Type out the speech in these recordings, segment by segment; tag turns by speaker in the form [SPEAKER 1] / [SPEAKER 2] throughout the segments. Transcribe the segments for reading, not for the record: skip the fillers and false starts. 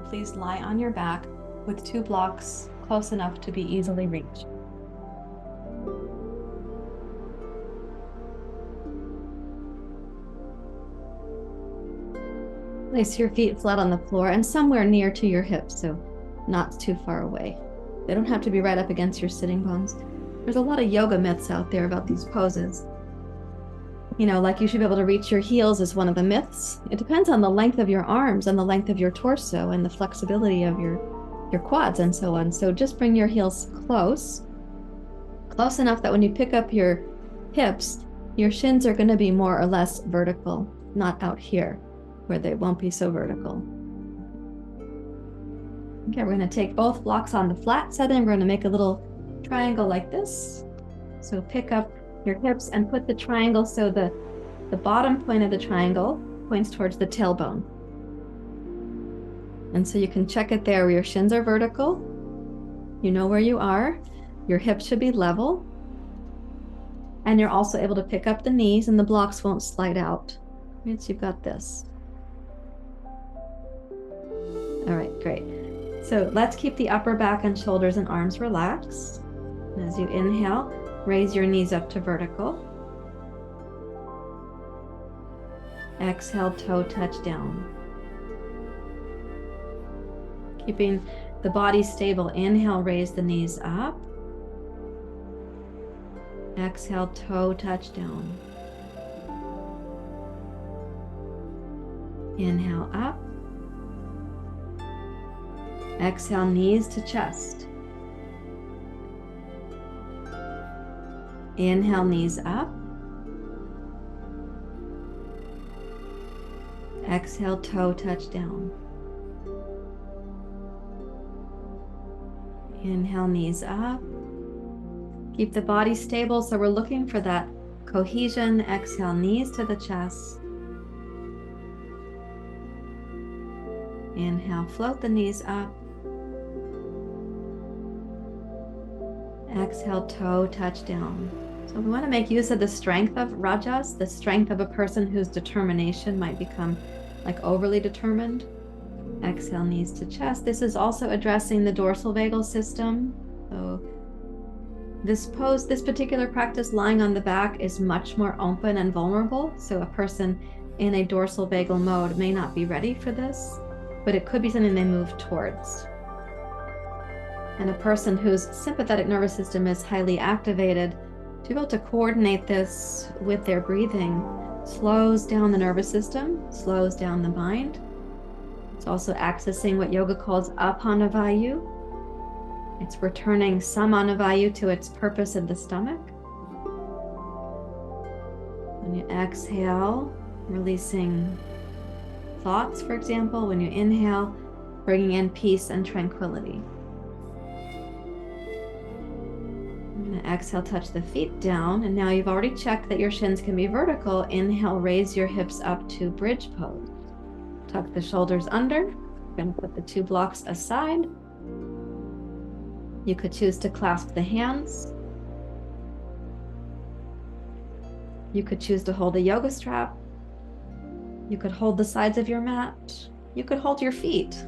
[SPEAKER 1] please lie on your back with 2 blocks close enough to be easily reached. Place your feet flat on the floor and somewhere near to your hips, so not too far away. They don't have to be right up against your sitting bones. There's a lot of yoga myths out there about these poses. You know, like you should be able to reach your heels is one of the myths. It depends on the length of your arms and the length of your torso and the flexibility of your quads and so on. So just bring your heels close enough that when you pick up your hips, your shins are going to be more or less vertical, not out here where they won't be so vertical. Okay, we're going to take both blocks on the flat side and we're going to make a little triangle like this. So pick up your hips and put the triangle so the bottom point of the triangle points towards the tailbone. And so you can check it there where your shins are vertical. You know where you are. Your hips should be level. And you're also able to pick up the knees and the blocks won't slide out. Right, so you've got this. All right, great. So let's keep the upper back and shoulders and arms relaxed. And as you inhale, raise your knees up to vertical. Exhale, toe touch down. Keeping the body stable, inhale, raise the knees up. Exhale, toe touch down. Inhale, up. Exhale, knees to chest. Inhale, knees up. Exhale, toe touch down. Inhale, knees up. Keep the body stable, so we're looking for that cohesion. Exhale, knees to the chest. Inhale, float the knees up. Exhale, toe touch down. So we want to make use of the strength of rajas, the strength of a person whose determination might become like overly determined. Exhale, knees to chest. This is also addressing the dorsal vagal system. So this pose, this particular practice, lying on the back, is much more open and vulnerable. So a person in a dorsal vagal mode may not be ready for this, but it could be something they move towards. And a person whose sympathetic nervous system is highly activated, to be able to coordinate this with their breathing slows down the nervous system, slows down the mind. It's also accessing what yoga calls apanavayu. It's returning samanavayu to its purpose in the stomach. When you exhale, releasing thoughts, for example. When you inhale, bringing in peace and tranquility. Exhale, touch the feet down, and now you've already checked that your shins can be vertical. Inhale, raise your hips up to bridge pose. Tuck the shoulders under. We're going to put the 2 blocks aside. You could choose to clasp the hands. You could choose to hold a yoga strap. You could hold the sides of your mat. You could hold your feet.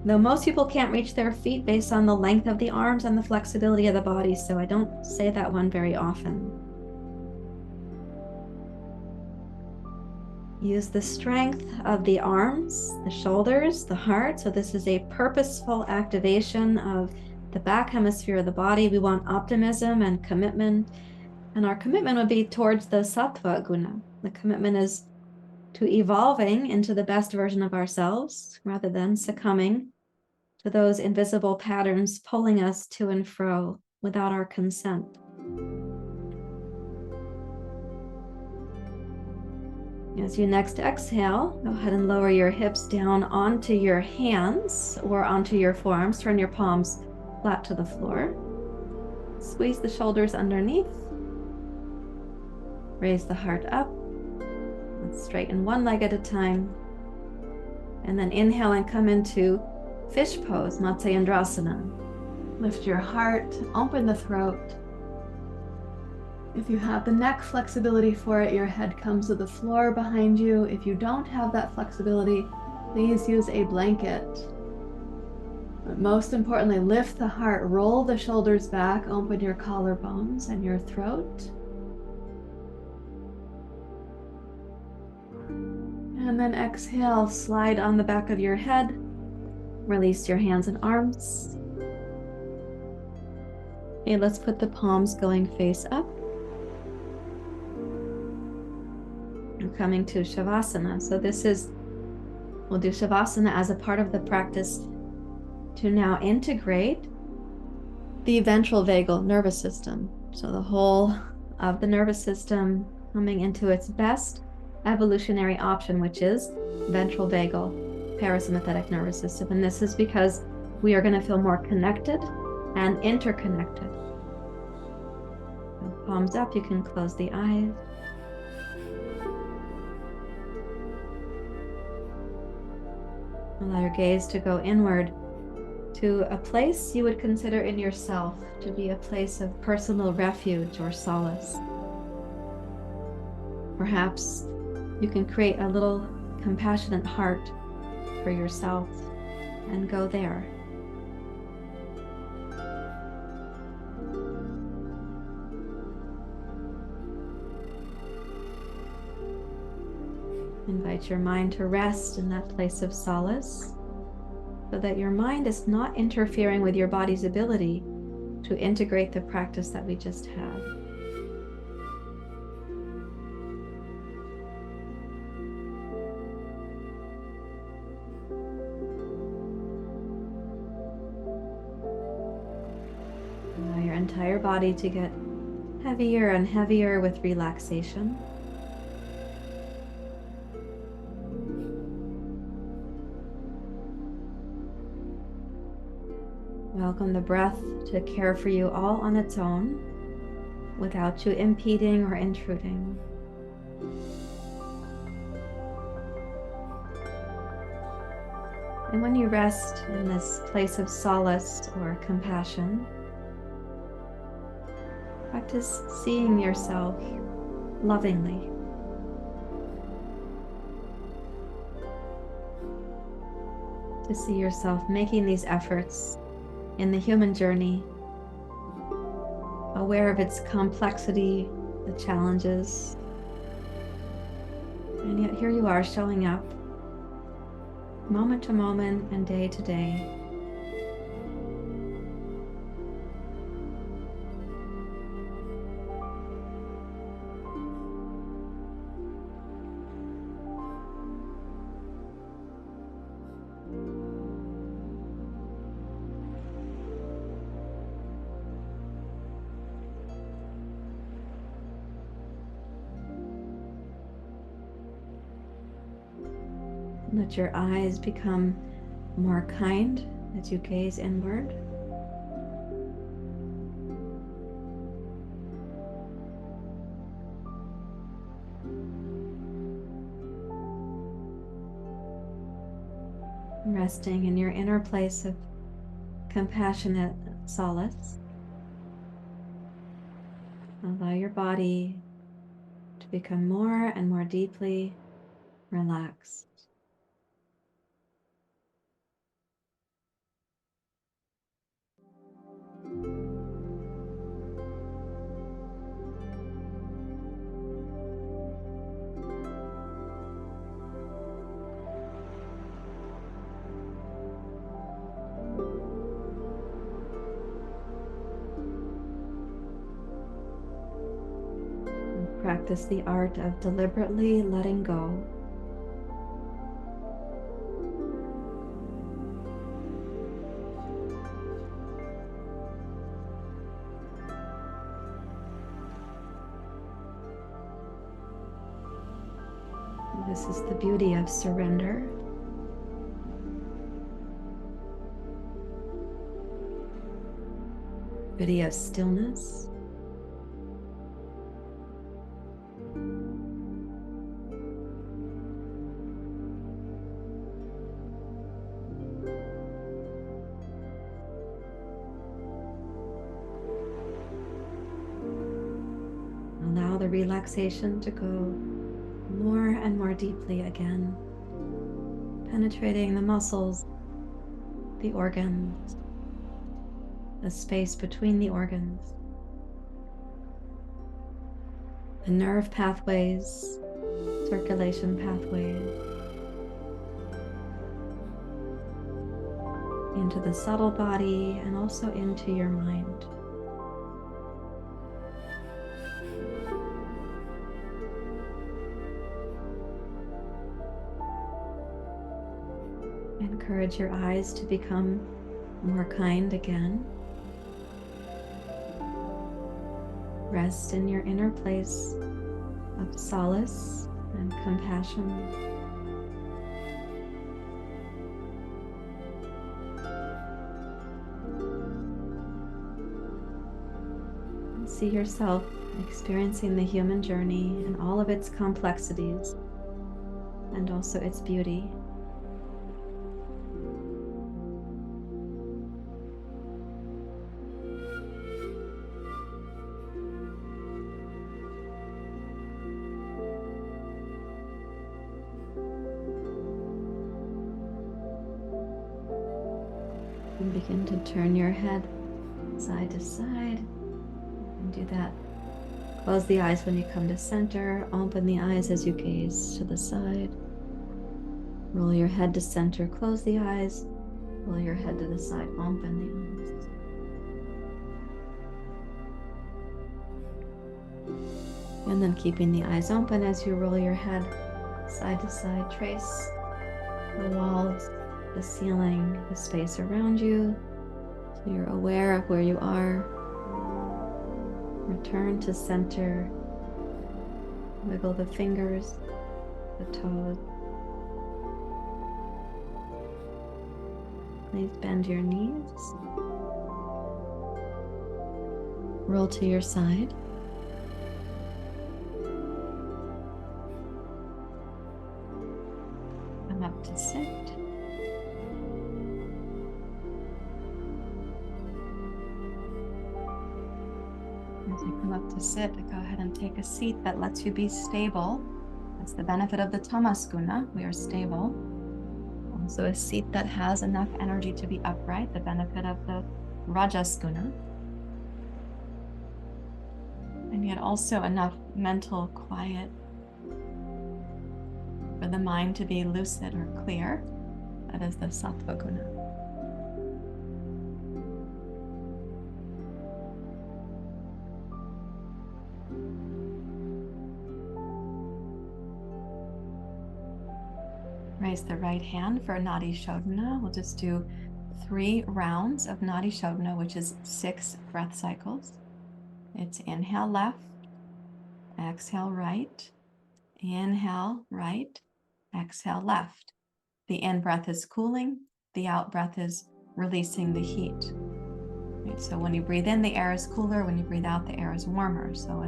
[SPEAKER 1] Though most people can't reach their feet based on the length of the arms and the flexibility of the body, so I don't say that one very often. Use the strength of the arms, the shoulders, the heart. So this is a purposeful activation of the back hemisphere of the body. We want optimism and commitment. And our commitment would be towards the sattva guna. The commitment is to evolving into the best version of ourselves rather than succumbing to those invisible patterns pulling us to and fro without our consent. As you next exhale, go ahead and lower your hips down onto your hands or onto your forearms. Turn your palms flat to the floor. Squeeze the shoulders underneath. Raise the heart up. Let's straighten one leg at a time. And then inhale and come into fish pose, Matsyendrasana. Lift your heart, open the throat. If you have the neck flexibility for it, your head comes to the floor behind you. If you don't have that flexibility, please use a blanket But most importantly, lift the heart, roll the shoulders back, open your collarbones and your throat. And then exhale, slide on the back of your head. Release your hands and arms. Okay, let's put the palms going face up. We're coming to Savasana. So we'll do Savasana as a part of the practice to now integrate the ventral vagal nervous system. So the whole of the nervous system coming into its best evolutionary option, which is ventral vagal parasympathetic nervous system. And this is because we are going to feel more connected and interconnected. So palms up, you can close the eyes. Allow your gaze to go inward to a place you would consider in yourself to be a place of personal refuge or solace. Perhaps you can create a little compassionate heart for yourself and go there. Invite your mind to rest in that place of solace so that your mind is not interfering with your body's ability to integrate the practice that we just had. Allow your entire body to get heavier and heavier with relaxation. Welcome the breath to care for you all on its own, without you impeding or intruding. And when you rest in this place of solace or compassion, practice seeing yourself lovingly. To see yourself making these efforts in the human journey, aware of its complexity, the challenges, and yet here you are showing up moment to moment and day to day. Let your eyes become more kind as you gaze inward. Resting in your inner place of compassionate solace. Allow your body to become more and more deeply relaxed. Practice the art of deliberately letting go. This is the beauty of surrender. Beauty of stillness. Allow the relaxation to go more and more deeply again, penetrating the muscles, the organs, the space between the organs, the nerve pathways, circulation pathways, into the subtle body and also into your mind. Encourage your eyes to become more kind again. Rest in your inner place of solace and compassion. And see yourself experiencing the human journey and all of its complexities and also its beauty. And begin to turn your head side to side. And do that. Close the eyes when you come to center. Open the eyes as you gaze to the side. Roll your head to center. Close the eyes. Roll your head to the side. Open the eyes. And then keeping the eyes open as you roll your head side to side. Trace the walls, the ceiling, the space around you, so you're aware of where you are. Return to center. Wiggle the fingers, the toes. Please bend your knees. Roll to your side. Come up to sit. As you come up to sit, go ahead and take a seat that lets you be stable. That's the benefit of the Tamasguna. We are stable. Also a seat that has enough energy to be upright, the benefit of the Rajasguna. And yet also enough mental quiet for the mind to be lucid or clear. That is the Sattva Guna. Raise the right hand for Nadi Shodhana. We'll just do 3 rounds of Nadi Shodhana, which is 6 breath cycles. It's inhale left, exhale right, inhale right, exhale left. The in breath is cooling, the out breath is releasing the heat. Right, so when you breathe in, the air is cooler. When you breathe out, the air is warmer. So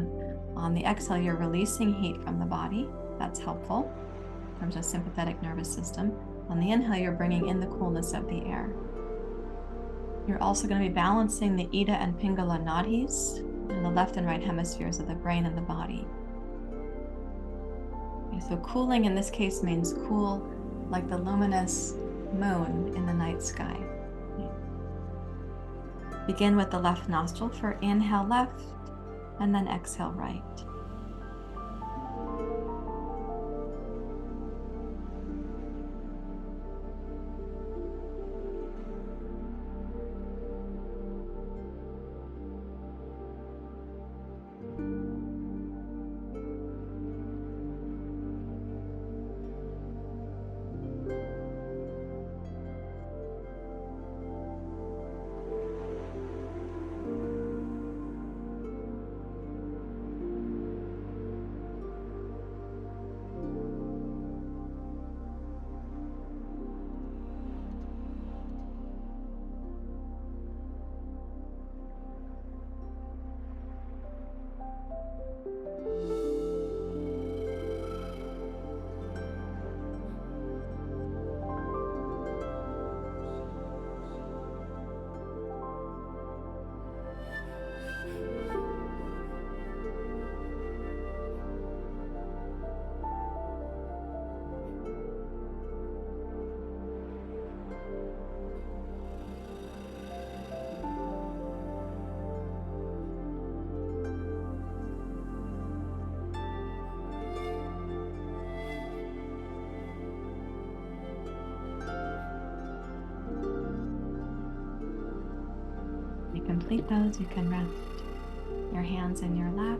[SPEAKER 1] on the exhale, you're releasing heat from the body. That's helpful in terms of sympathetic nervous system. On the inhale, you're bringing in the coolness of the air. You're also going to be balancing the Ida and Pingala nadis in the left and right hemispheres of the brain and the body. Okay, so cooling in this case means cool like the luminous moon in the night sky. Okay. Begin with the left nostril for inhale left and then exhale right. complete those, you can rest your hands in your lap.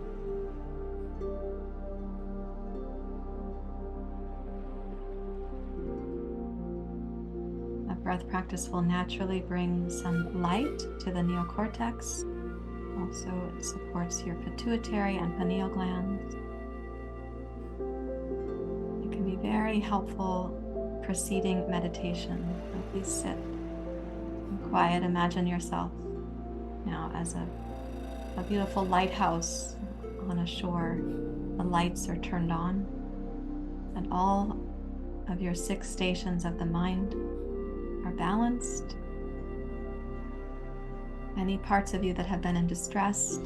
[SPEAKER 1] A breath practice will naturally bring some light to the neocortex. Also, it supports your pituitary and pineal glands. It can be very helpful preceding meditation. So please sit and quiet. Imagine yourself now as a beautiful lighthouse on a shore. The lights are turned on, and all of your 6 stations of the mind are balanced. Any parts of you that have been in distress,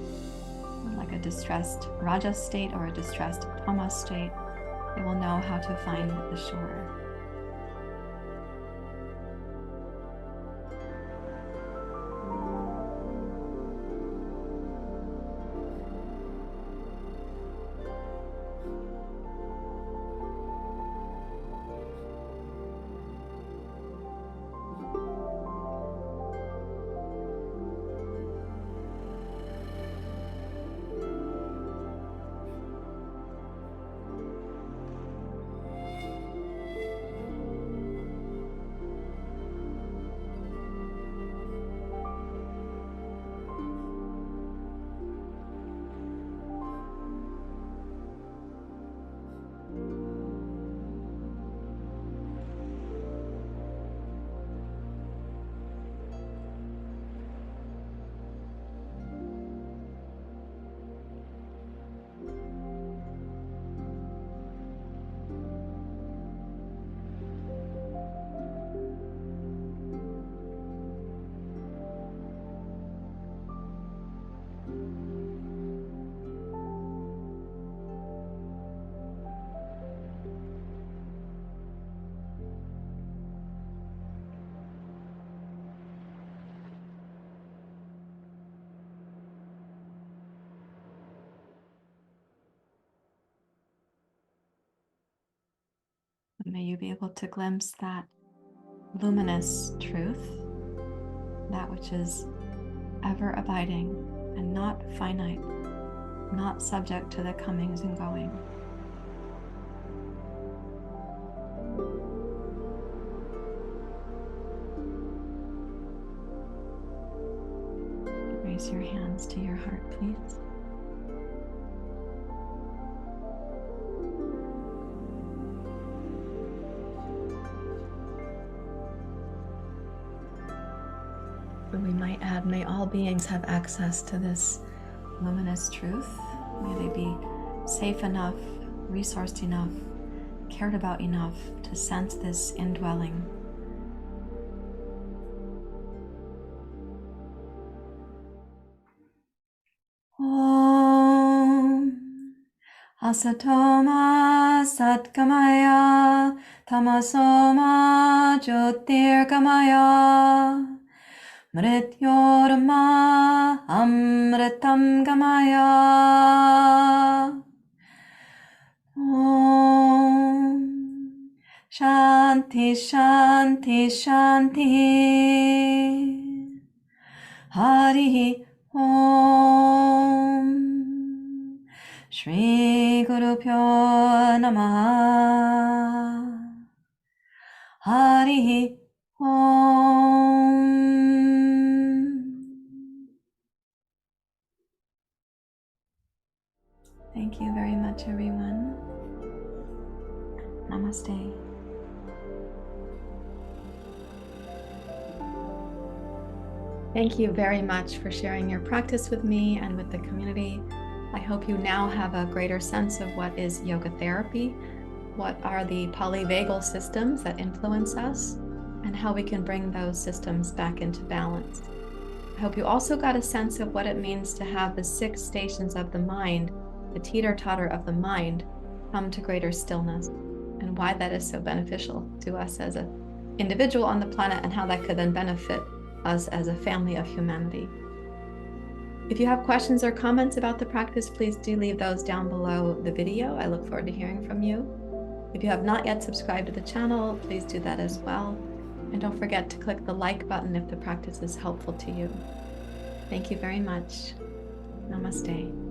[SPEAKER 1] like a distressed Rajas state or a distressed Tamas state, they will know how to find the shore. May you be able to glimpse that luminous truth, that which is ever abiding and not finite, not subject to the comings and going. Raise your hands to your heart, please. We might add, may all beings have access to this luminous truth. May they be safe enough, resourced enough, cared about enough to sense this indwelling. Om Asatoma Satgamaya Tamasoma Jyotirgamaya Mrityorma Amritam Gamaya. Om Shanti Shanti Shanti. Hari Om. Shri Guru Pyo Namaha. Hari Om. Thank you very much, everyone. Namaste. Thank you very much for sharing your practice with me and with the community. I hope you now have a greater sense of what is yoga therapy, what are the polyvagal systems that influence us, and how we can bring those systems back into balance. I hope you also got a sense of what it means to have the 6 stations of the mind, the teeter-totter of the mind, come to greater stillness, and why that is so beneficial to us as an individual on the planet, and how that could then benefit us as a family of humanity. If you have questions or comments about the practice, please do leave those down below the video. I look forward to hearing from you. If you have not yet subscribed to the channel, please do that as well. And don't forget to click the like button if the practice is helpful to you. Thank you very much. Namaste.